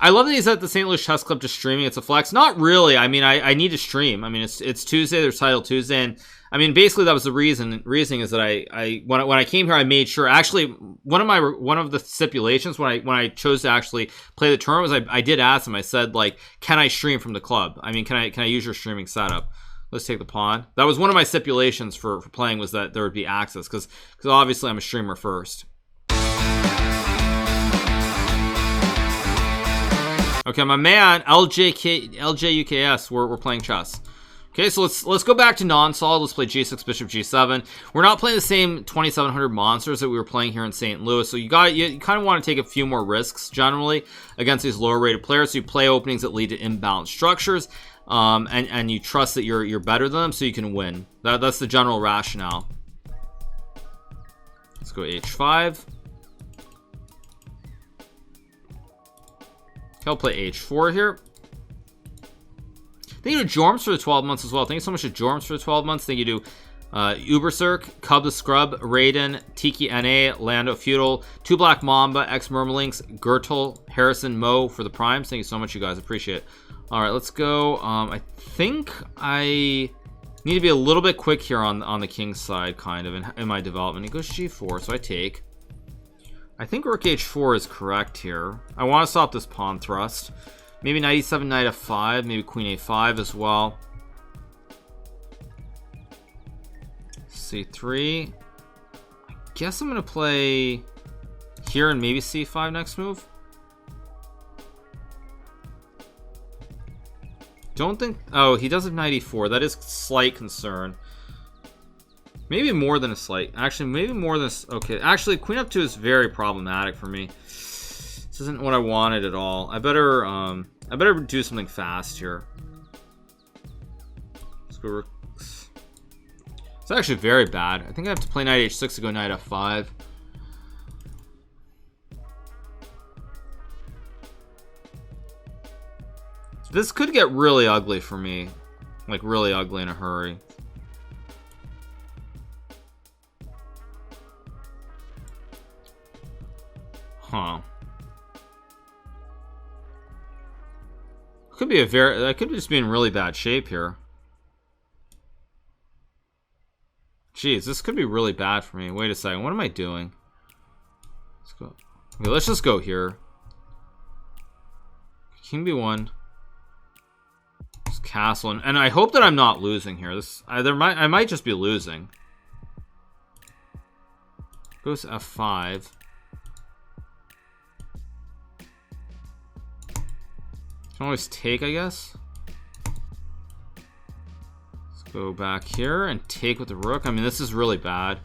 I love that he's at the St. Louis Chess Club just streaming. It's a flex. Not really. I mean, I need to stream. I mean, it's Tuesday. There's Title Tuesday, and I mean, basically that was the reasoning is that when I came here, I made sure. Actually, one of the stipulations when I chose to actually play the tournament was I did ask him. I said, like, can I stream from the club? I mean, can I use your streaming setup? Let's take the pawn. That was one of my stipulations for playing, was that there would be access, because obviously I'm a streamer first. Okay, my man, LJUKS, we're playing chess. Okay, so let's go back to non-solid. Let's play G6, Bishop G7. We're not playing the same 2700 monsters that we were playing here in St. Louis, so you kind of want to take a few more risks generally against these lower rated players. So you play openings that lead to imbalanced structures, and you trust that you're better than them, so you can win. That's the general rationale. Let's go H5. I'll play H4 here. Thank you to Jorms for the 12 months as well. Thank you so much to Jorms for the 12 months. Thank you to Ubercirk, Cub the Scrub, Raiden, Tiki NA, Lando Feudal, Two Black Mamba, X Murmlinks, Gertel, Harrison, Mo for the primes. Thank you so much, you guys. Appreciate it. All right, let's go. I think I need to be a little bit quick here on the king's side, kind of, in my development. He goes G4, so I take. I think Rook H4 is correct here. I want to stop this pawn thrust. Maybe Knight E7, Knight F5, maybe Queen A5 as well. C3. I guess I'm going to play here and maybe C5 next move. Don't think... Oh, he does have Knight E4. That is slight concern. Maybe more than a slight. Actually, maybe more than a... Okay, actually, Queen F2 is very problematic for me. This isn't what I wanted at all. I better do something fast here. Let's go... It's actually very bad. I think I have to play Knight H6 to go Knight F5. This could get really ugly for me. Like, really ugly in a hurry. Huh. Could be that could just be in really bad shape here. Jeez, this could be really bad for me. Wait a second, what am I doing? Let's go. Okay, let's just go here. King B1. This castle, and I hope that I'm not losing here. I might just be losing. Goes F5. Can always take, I guess. Let's go back here and take with the rook. I mean, this is really bad.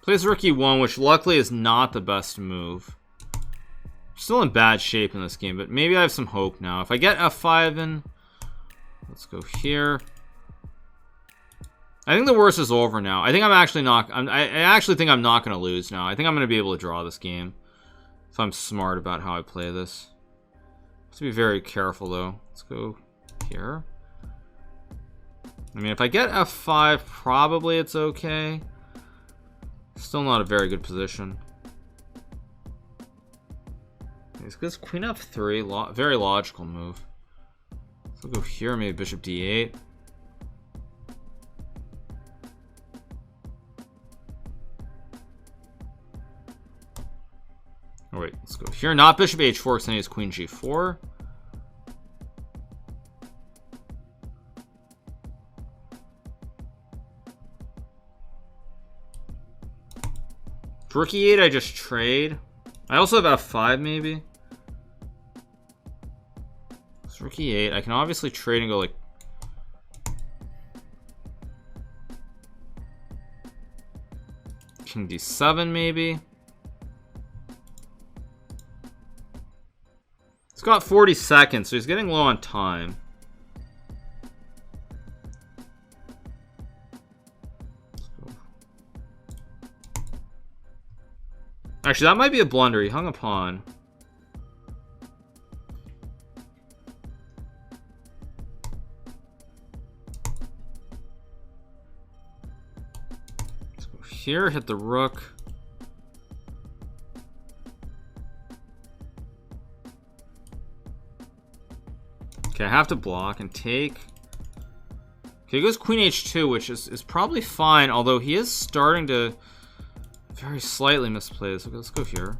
Plays Rook E1, which luckily is not the best move. Still in bad shape in this game, but maybe I have some hope now. If I get F5 in, let's go here. I think the worst is over now. I think I'm actually not. I actually think I'm not going to lose now. I think I'm going to be able to draw this game if I'm smart about how I play this. Have to be very careful though. Let's go here. I mean, if I get F5, probably it's okay. Still not a very good position. This goes queen f3. Very logical move. So we'll go here, maybe bishop d8. Oh wait, let's go here. Not bishop h4 because I need queen g4. Rook e8, I just trade. I also have f5 maybe. So rook e8, I can obviously trade and go like king d7 maybe. He's got 40 seconds, so he's getting low on time. Actually, that might be a blunder. He hung a pawn. Let's go here, hit the rook. Okay, I have to block and take. Okay, he goes queen h2, which is probably fine, although he is starting to very slightly misplay this. Okay, let's go here.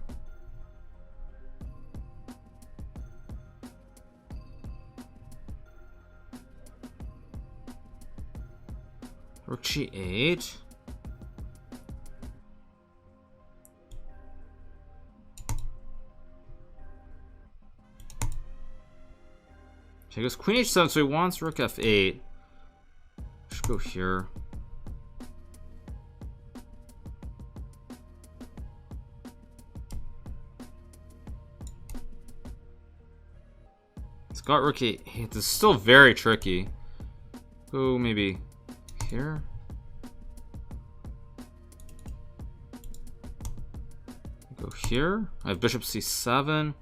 Rook g8. Okay, he goes queen h7, so he wants rook f8. Should go here. It's got rook e8. This is still very tricky. Go maybe here. Go here. I have bishop c7.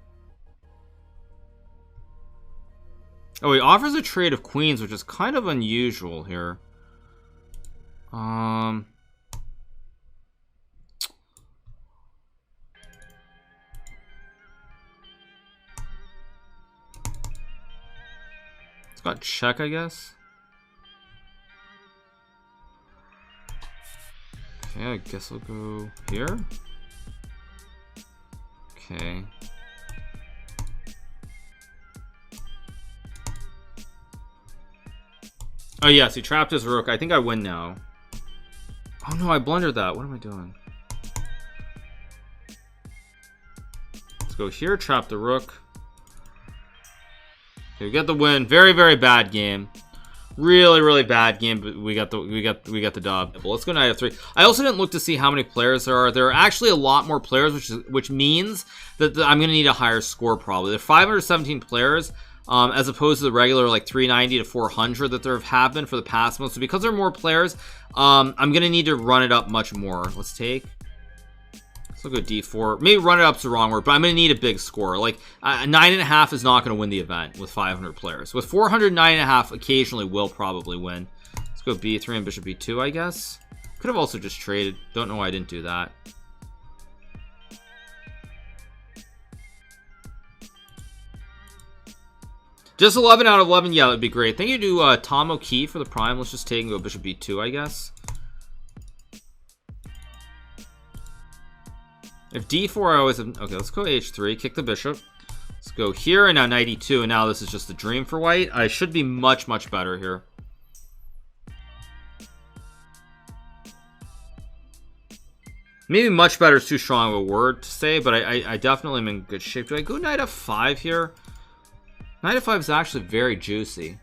Oh, he offers a trade of queens, which is kind of unusual here. It's got check, I guess. Okay, I guess I'll go here. Okay. Oh yes, he trapped his rook. I think I win now. Oh no, I blundered that. What am I doing? Let's go here, trap the rook. Okay, we got the win. Very, very bad game. Really, really bad game, but we got the dub. Well, let's go knight f3. I also didn't look to see how many players there are. There are actually a lot more players, which means that I'm going to need a higher score probably. There are 517 players. As opposed to the regular like 390 to 400 that there have happened for the past month. So because there are more players, I'm gonna need to run it up much more. Let's take. Let's go d4. Maybe run it up's the wrong word, but I'm gonna need a big score. Like 9.5 is not gonna win the event with 500 players. With 400, 9.5 occasionally will probably win. Let's go b3 and bishop b2, I guess. Could have also just traded. Don't know why I didn't do that. Just 11 out of 11, yeah, that'd be great. Thank you to Tom O'Key for the prime. Let's just take and go bishop b2, I guess. If d4, I always have... Okay, let's go h3, kick the bishop. Let's go here, and now knight e2, and now this is just a dream for white. I should be much, much better here. Maybe much better is too strong of a word to say, but I definitely am in good shape. Do I go knight f5 here? Knight f5 is actually very juicy.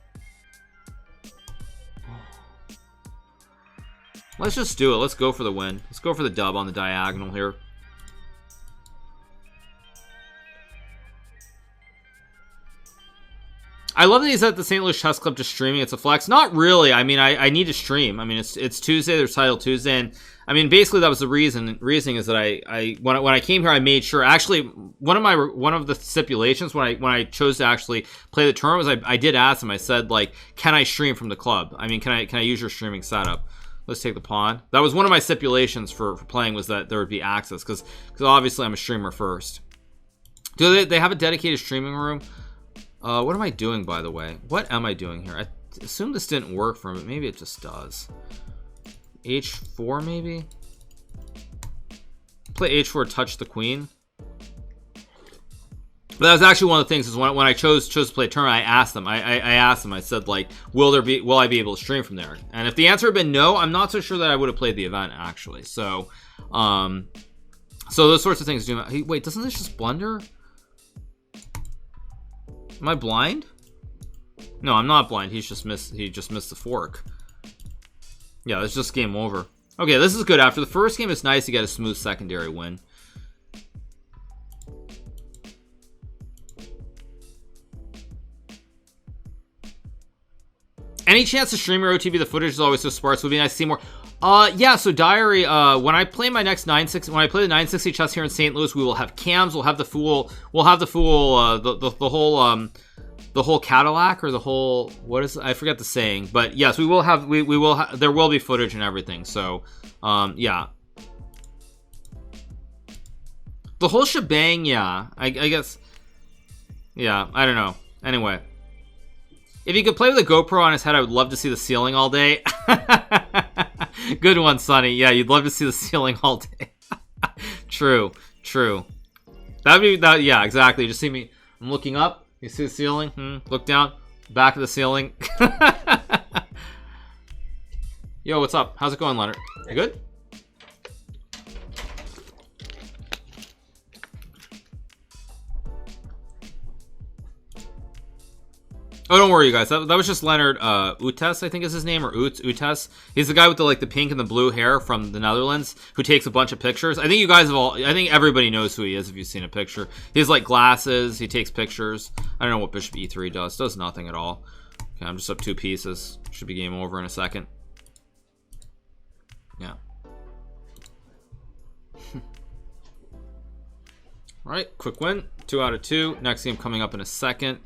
Let's just do it. Let's go for the win. Let's go for the dub on the diagonal here. I love that he's at the St. Louis Chess Club just streaming. It's a flex. Not really. I mean, I need to stream. I mean, it's Tuesday. There's Title Tuesday, and I mean, basically that was the reason. Reasoning is that when I came here, I made sure. Actually, one of the stipulations when I chose to actually play the tournament was I did ask him. I said like, can I stream from the club? I mean, can I use your streaming setup? Let's take the pawn. That was one of my stipulations for playing, was that there would be access because obviously I'm a streamer first. Do they have a dedicated streaming room? What am I doing, by the way? What am I doing here? I assume this didn't work for me. Maybe it just does. H4, maybe? Play H4, touch the queen. But that was actually one of the things is when I chose to play a tournament, I asked them. I asked them. I said, like, will I be able to stream from there? And if the answer had been no, I'm not so sure that I would have played the event, actually. So those sorts of things do. Wait, doesn't this just blunder? Am I blind? No, I'm not blind. He just missed the fork. Yeah, it's just game over. Okay, this is good. After the first game, it's nice to get a smooth secondary win. Any chance to stream your OTV? The footage is always so sparse. Would be nice to see more. Yeah. So Diary. When I play my next 960, when I play the 960 chess here in St. Louis, we will have cams. We'll have the full. We'll have the full. The whole Cadillac or the whole. What is? I forget the saying. But yes, we will have. We will. There will be footage and everything. So, yeah. The whole shebang. Yeah. I guess. Yeah. I don't know. Anyway. If you could play with a GoPro on his head, I would love to see the ceiling all day. Good one, Sonny. Yeah, you'd love to see the ceiling all day. True. That'd be that. Yeah, exactly. Just see me. I'm looking up. You see the ceiling? Look down. Back of the ceiling. Yo, what's up? How's it going, Leonard? You good? Oh, don't worry, you guys. That was just Leonard Utes, I think is his name, or Utes. He's the guy with the pink and the blue hair from the Netherlands who takes a bunch of pictures. I think you guys have all. I think everybody knows who he is if you've seen a picture. He has glasses. He takes pictures. I don't know what Bishop E3 does. Does nothing at all. Okay, I'm just up 2 pieces. Should be game over in a second. Yeah. All right, quick win. 2 out of 2. Next game coming up in a second.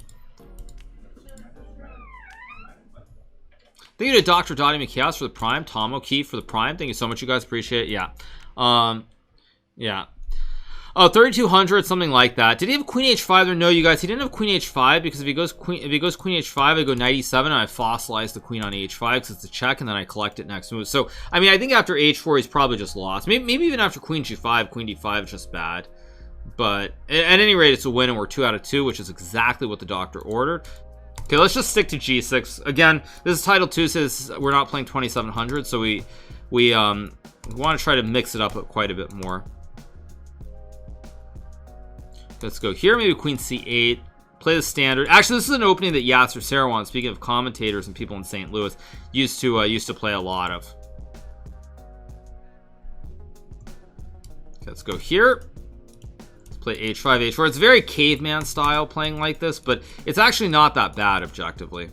Thank you to Dr. Dottie McKeows for the Prime. Tom O'Keefe for the Prime. Thank you so much, you guys. Appreciate it. Yeah. Yeah. Oh, 3200, something like that. Did he have Queen H5 there? No, you guys. He didn't have Queen H5 because if he goes Queen H5, I go 97 and I fossilize the Queen on H5 because it's a check and then I collect it next move. So, I mean, I think after H4, he's probably just lost. Maybe even after Queen G5, Queen D5 is just bad. But at any rate, it's a win and we're 2 out of 2, which is exactly what the doctor ordered. Okay, let's just stick to G6. Again, this is Title 2, says we're not playing 2700, so we want to try to mix it up quite a bit more. Let's go here, maybe Queen C8. Play the standard. Actually, this is an opening that Yasser Sarawan, speaking of commentators and people in St. Louis, used to play a lot of. Okay, let's go here. Play H5, H4. It's very caveman style playing like this, but it's actually not that bad objectively.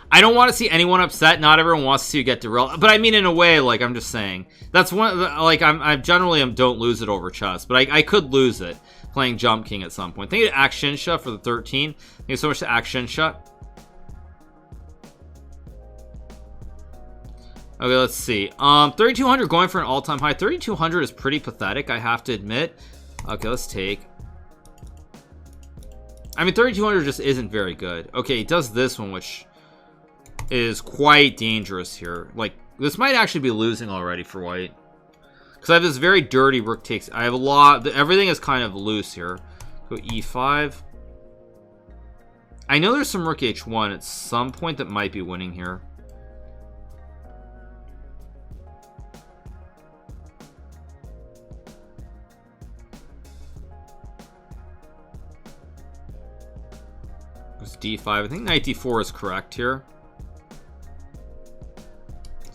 I don't want to see anyone upset. Not everyone wants to see you get derailed, but I mean in a way, I'm just saying that's one. I generally don't lose it over chess, but I could lose it playing Jump King at some point. Thank you to Akshinsha for the 13. Thank you so much to Akshinsha. Okay, let's see. 3,200 going for an all-time high. 3,200 is pretty pathetic, I have to admit. Okay, let's take. I mean, 3,200 just isn't very good. Okay, he does this one, which is quite dangerous here. This might actually be losing already for white. Because I have this very dirty rook takes. I have a lot. Everything is kind of loose here. Go E5. I know there's some rook H1 at some point that might be winning here. D5. I think knight D4 is correct here.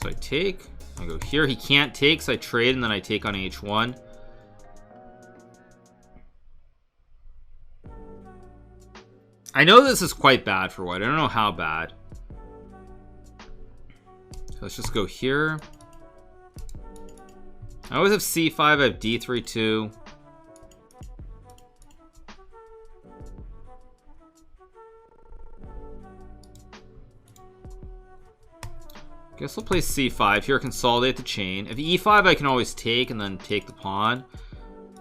So I take. I go here. He can't take, so I trade, and then I take on H1. I know this is quite bad for white. I don't know how bad. So let's just go here. I always have C5. I have D3 too. Guess I'll play C5 here, consolidate the chain. If E5, I can always take and then take the pawn.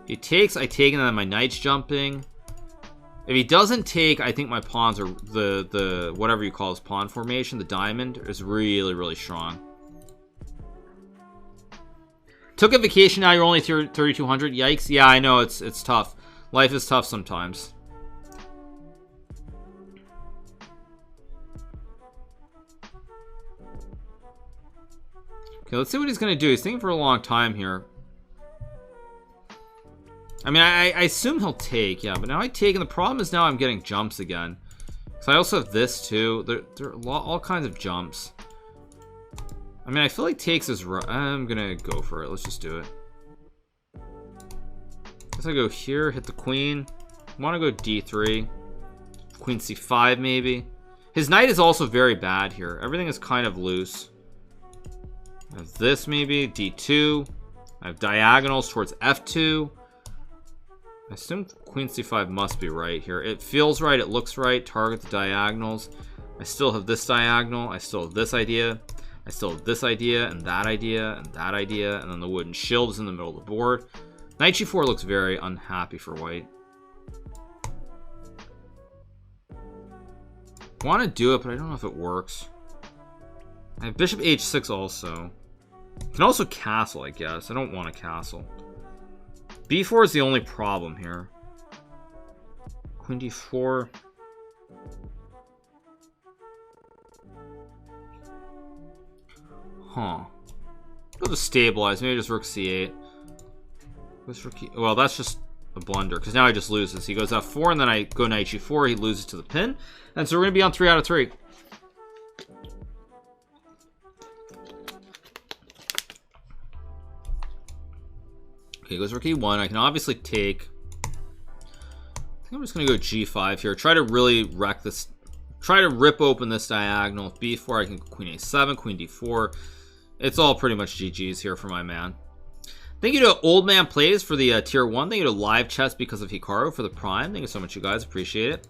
If he takes, I take, and then my knight's jumping. If he doesn't take, I think my pawns are the whatever you call his pawn formation, the diamond, is really, really strong. Took a vacation, now you're only 3,200. Yikes. Yeah, I know, it's tough. Life is tough sometimes. Okay, let's see what he's gonna do. He's thinking for a long time here. I mean, I assume he'll take, yeah, but now I take, and the problem is now I'm getting jumps again. So I also have this too. There are all kinds of jumps. I mean, I feel like takes is right. I'm gonna go for it. Let's just do it. Guess I go here, hit the queen. Want to go d3, queen c5 maybe. His knight is also very bad here. Everything is kind of loose. I have this maybe d2. I have diagonals towards f2. I assume queen c5 must be right here. It feels right. It looks right. Target the diagonals. I still have this diagonal. I still have this idea. I still have this idea and that idea and that idea. And then the wooden shield is in the middle of the board. Knight g4 looks very unhappy for white. Want to do it, but I don't know if it works. I have bishop h6 also. Can also castle, I guess. I don't want to castle. b4 is the only problem here. Queen d4. Huh. Go to stabilize. Maybe just rook c8. Well, that's just a blunder, because now I just lose this. He goes f4, and then I go knight g4. He loses to the pin. And so we're going to be on 3 out of 3. Okay, goes rook e1. I can obviously take. I think I'm just going to go g5 here. Try to really wreck this. Try to rip open this diagonal. With b4, I can go queen a7, queen d4. It's all pretty much GG's here for my man. Thank you to Old Man Plays for the tier 1. Thank you to Live Chess because of Hikaru for the prime. Thank you so much, you guys. Appreciate it.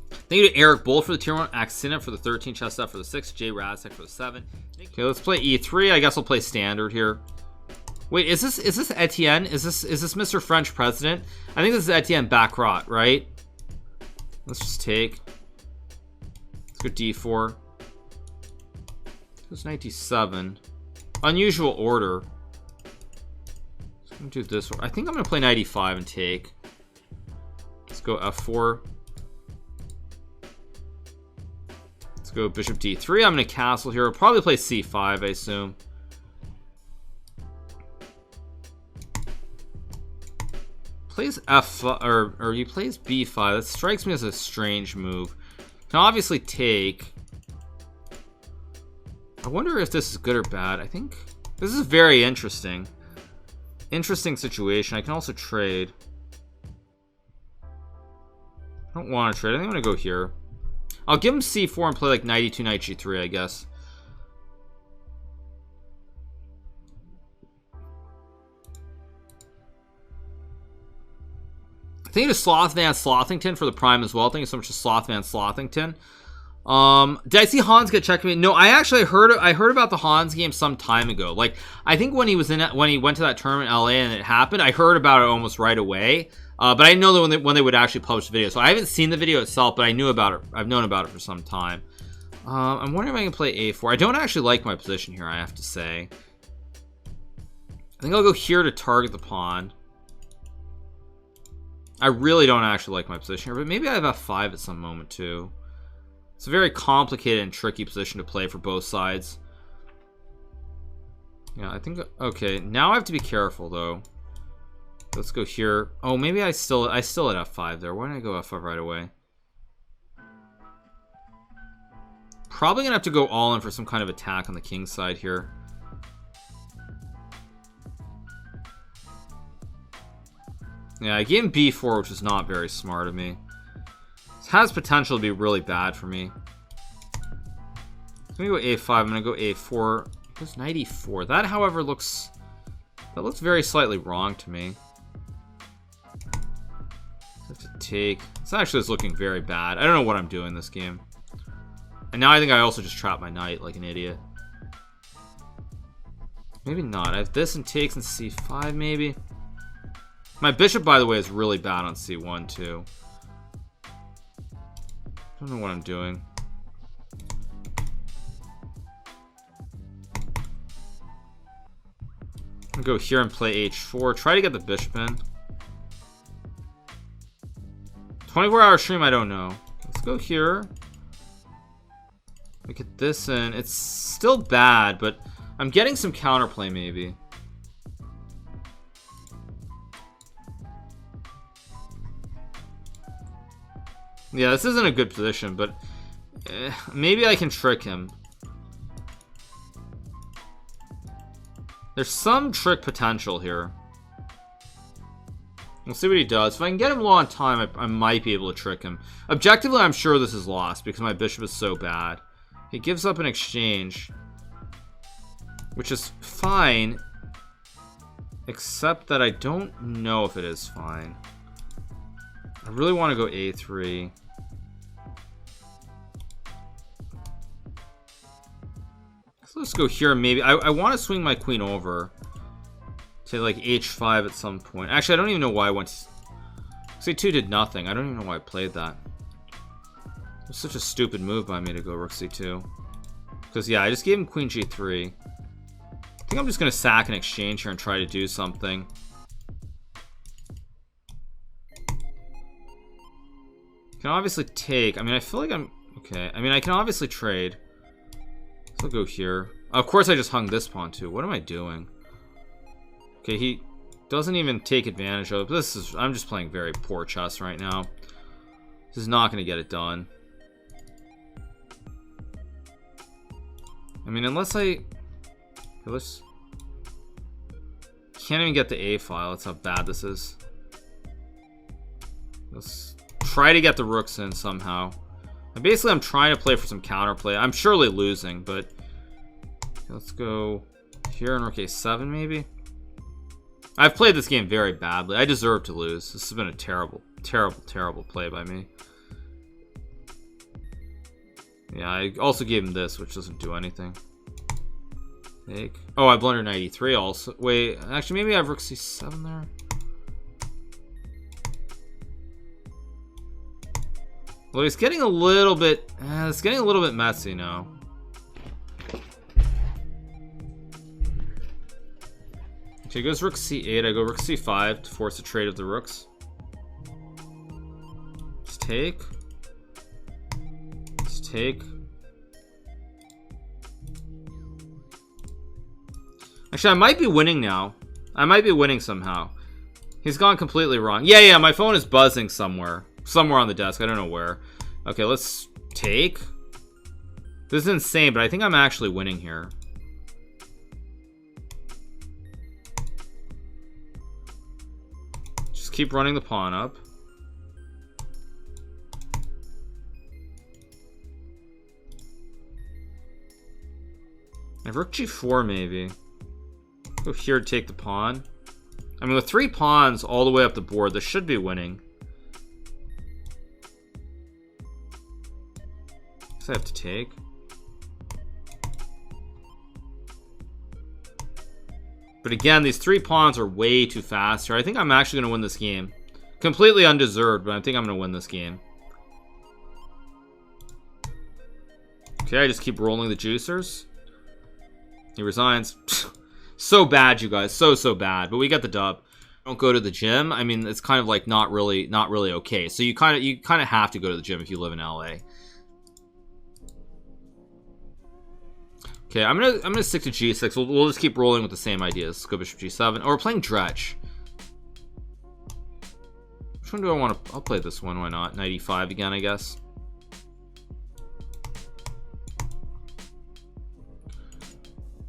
Thank you to Eric Bull for the tier 1. Axina for the 13. Chess Up for the 6. Jay Razek for the 7. Okay, let's play e3. I guess we'll play standard here. Wait, is this Etienne? Is this Mr. French President? I think this is Etienne Bacrot, right? Let's just take. Let's go d4. Let's knight d7. Unusual order. So I'm gonna do this one. I think I'm gonna play knight e5 and take. Let's go f4. Let's go bishop d3. I'm gonna castle here. I'll probably play c5, I assume. Plays f5 or he plays b5. That strikes me as a strange move. Can obviously take. I wonder if this is good or bad. I think this is very interesting. Interesting situation. I can also trade. I don't want to trade. I think I'm gonna go here. I'll give him c4 and play like knight e2, knight g3, I guess. Thank you to Slothman Slothington for the prime as well. Thank you so much to Slothman Slothington. Did I see Hans get checkmate? No, I heard about the Hans game some time ago. Like, I think when he went to that tournament in LA and it happened, I heard about it almost right away. But I didn't know that when they would actually publish the video. So I haven't seen the video itself, but I knew about it. I've known about it for some time. I'm wondering if I can play a4. I don't actually like my position here, I have to say. I think I'll go here to target the pawn. I really don't actually like my position here, but maybe I have f5 at some moment too. It's a very complicated and tricky position to play for both sides. Yeah, I think, okay, now I have to be careful though. Let's go here. Oh, maybe I still at f5 there. Why didn't I go f5 right away? Probably gonna have to go all in for some kind of attack on the king side here. Yeah, I gave him b4, which is not very smart of me. This has potential to be really bad for me. I'm gonna go a5. I'm gonna go a4. Goes knight e4. That, however, looks very slightly wrong to me. I have to take. This actually is looking very bad. I don't know what I'm doing this game. And now I think I also just trapped my knight like an idiot. Maybe not. I have this and takes and c5 maybe. My bishop, by the way, is really bad on c1 too. Don't know what I'm doing. I'll go here and play h4. Try to get the bishop in. 24-hour stream, I don't know. Let's go here. Get this in. It's still bad, but I'm getting some counterplay maybe. Yeah, this isn't a good position, but maybe I can trick him. There's some trick potential here. We'll see what he does. If I can get him low on time, I might be able to trick him. Objectively, I'm sure this is lost because my bishop is so bad. He gives up an exchange, which is fine, except that I don't know if it is fine. I really want to go a3. So let's go here. Maybe I want to swing my queen over to like h5 at some point. Actually, I don't even know why I went to c2. Did nothing. I don't even know why I played that. It's such a stupid move by me to go rook c2. Because yeah, I just gave him queen g3. I think I'm just gonna sack an exchange here and try to do something. Can obviously take. I mean, I feel like I'm okay. I mean, I can obviously trade. So I'll go here. Of course, I just hung this pawn too. What am I doing? Okay, he doesn't even take advantage of it. This is. I'm just playing very poor chess right now. This is not gonna get it done. I mean, unless I... Let's... Can't even get the A file. That's how bad this is. Let's try to get the rooks in somehow. And basically, I'm trying to play for some counterplay. I'm surely losing, but... Let's go here on rook a7, maybe? I've played this game very badly. I deserve to lose. This has been a terrible, terrible, terrible play by me. Yeah, I also gave him this, which doesn't do anything. Take. Oh, I blundered 93 also. Wait, actually, maybe I have rook c7 there. Well, he's getting a little bit... it's getting a little bit messy now. Okay, he goes rook c8. I go rook c5 to force a trade of the rooks. Just take. Take. Actually, I might be winning now. I might be winning somehow. He's gone completely wrong. Yeah, my phone is buzzing somewhere. Somewhere on the desk. I don't know where. Okay, let's take. This is insane, but I think I'm actually winning here. Just keep running the pawn up. I have rook g4 maybe. Go here to take the pawn. I mean, with 3 pawns all the way up the board, this should be winning. Guess I have to take. But again, these 3 pawns are way too fast here. I think I'm actually going to win this game. Completely undeserved, but I think I'm going to win this game. Okay, I just keep rolling the juicers. He resigns. So bad, you guys. So bad. But we got the dub. Don't go to the gym. I mean, it's kind of like not really okay. So you kind of have to go to the gym if you live in LA. Okay, I'm gonna stick to g6. We'll just keep rolling with the same ideas. Let's go bishop g7. Oh, we're playing dretch. Which one do I want to? I'll play this one. Why not? Knight e5 again, I guess.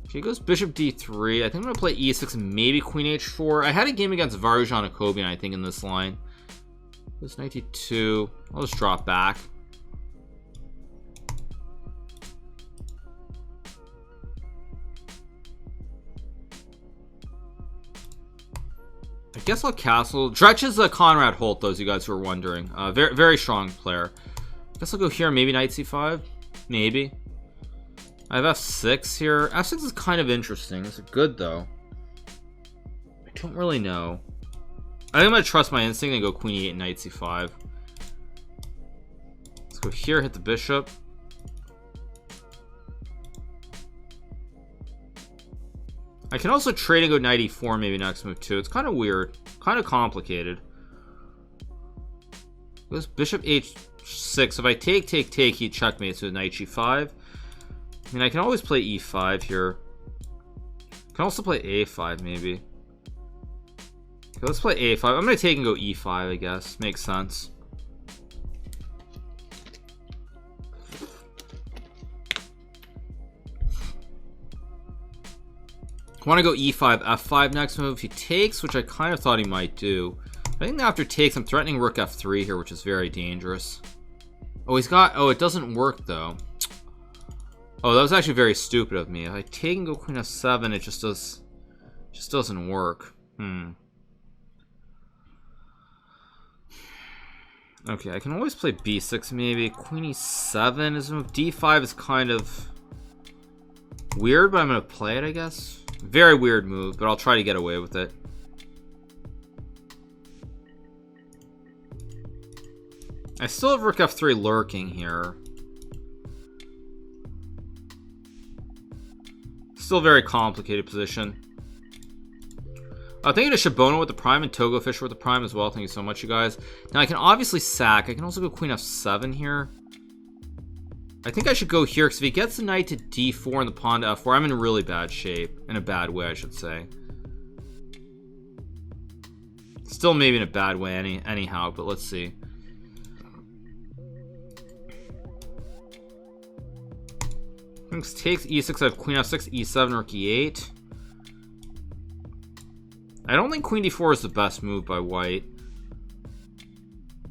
Okay, he goes bishop d3. I think I'm going to play e6 and maybe queen h4. I had a game against Varjan Akobian, I think, in this line. Goes knight d2. I'll just drop back. I guess I'll castle. Dretch is a Conrad Holt, those of you guys who are wondering. Very, very strong player. I guess I'll go here, maybe knight c5. Maybe. I have f6 here. F6 is kind of interesting. Is it good, though? I don't really know. I think I'm gonna trust my instinct and go queen e8 and knight c5. Let's go here, hit the bishop. I can also trade and go knight e4 maybe next move too. It's kind of weird, kind of complicated. Goes bishop h6. If I take, he checkmates with knight g5. I mean, I can always play e5 here. I can also play a5 maybe. Okay, let's play a5. I'm gonna take and go e5, I guess. Makes sense. I want to go e5, f5 next move. He takes, which I kind of thought he might do. I think after takes, I'm threatening rook f3 here, which is very dangerous. Oh, he's got... Oh, it doesn't work, though. Oh, that was actually very stupid of me. If I take and go queen f7, it just doesn't work. Okay, I can always play b6 maybe. Queen e7 is a move. d5 is kind of weird, but I'm going to play it, I guess. Very weird move, but I'll try to get away with it. I still have rook f3 lurking here. Still a very complicated position. Thank you to Shabona with the prime and Togo Fisher with the prime as well. Thank you so much, you guys. Now I can obviously sack. I can also go queen f7 here. I think I should go here because if he gets the knight to d4 and the pawn to f4, I'm in really bad shape. In a bad way, I should say. Still maybe in a bad way anyhow, but let's see. Takes e6, I have queen f6, e7, rook e8. I don't think queen d4 is the best move by white.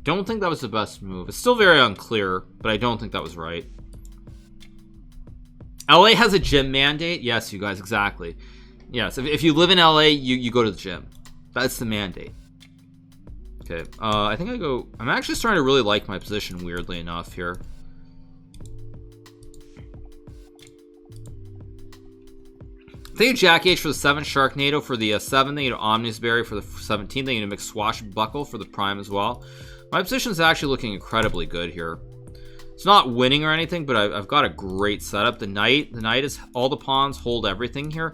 Don't think that was the best move. It's still very unclear, but I don't think that was right. LA has a gym mandate. Yes, you guys, exactly. Yes, if you live in LA, you go to the gym. That's the mandate. Okay, I think I go... I'm actually starting to really like my position, weirdly enough, here. Thank you, Jack H, for the 7, Sharknado for the 7. Thank you to Omnisberry for the 17. Thank you to McSwashbuckle for the prime as well. My position is actually looking incredibly good here. It's not winning or anything, but I've got a great setup. The knight is all the pawns hold everything here.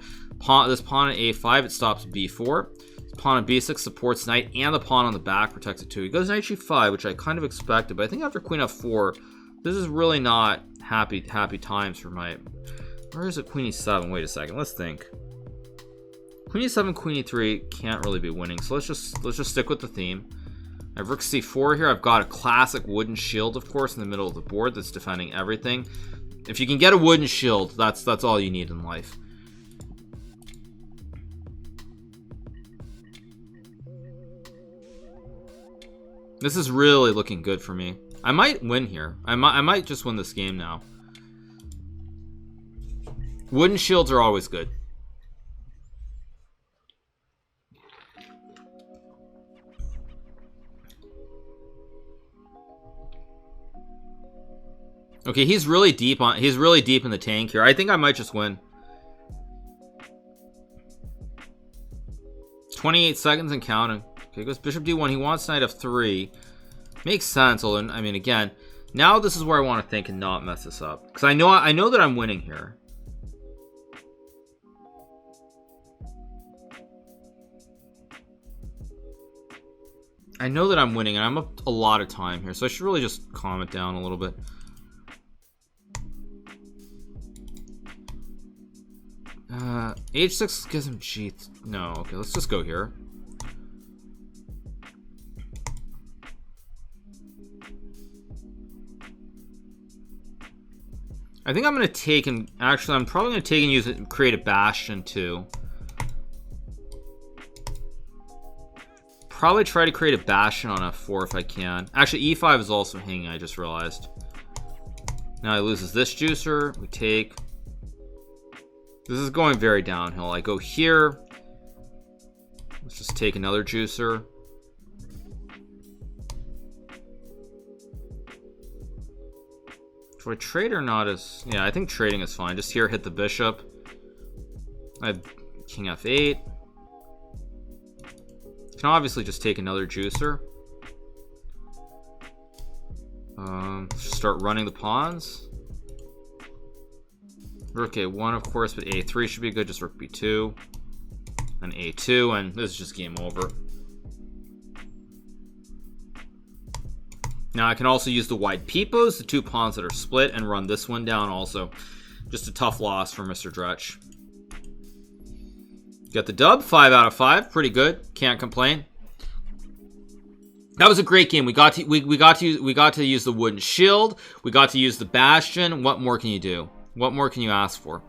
This pawn at a5, it stops b4. This pawn at b6 supports knight, and the pawn on the back protects it too. He goes knight g5, which I kind of expected, but I think after queen f4, this is really not happy times for my... Where is it? Queen e7. Wait a second. Let's think. Queen e7, queen e3 can't really be winning, so let's just stick with the theme. I have rook c4 here. I've got a classic wooden shield, of course, in the middle of the board that's defending everything. If you can get a wooden shield, that's all you need in life. This is really looking good for me. I might win here. I might just win this game now. Wooden shields are always good. Okay, he's really deep in the tank here. I think I might just win. 28 seconds and counting. Okay, goes bishop d1. He wants knight f3. Makes sense, although I mean, again, now this is where I want to think and not mess this up, because I know that I'm winning here. I know that I'm winning, and I'm up a lot of time here, so I should really just calm it down a little bit. H6 gives him G. No, okay, let's just go here. I think I'm gonna take and actually I'm probably gonna take and use it and create a bastion too. Probably try to create a bastion on f4 if I can. Actually, e5 is also hanging, I just realized. Now he loses this juicer. We take. This is going very downhill. I go here. Let's just take another juicer. Do I trade or not? Yeah, I think trading is fine. Just here, hit the bishop. I have king f8. Can obviously just take another juicer. Start running the pawns. Rook A1, of course, but A3 should be good. Just rook B2. And A2, and this is just game over. Now I can also use the wide peepos, the 2 pawns that are split, and run this one down also. Just a tough loss for Mr. Dretch. Got the dub, 5 out of 5, pretty good. Can't complain. That was a great game. We got to use the wooden shield. We got to use the bastion. What more can you do? What more can you ask for?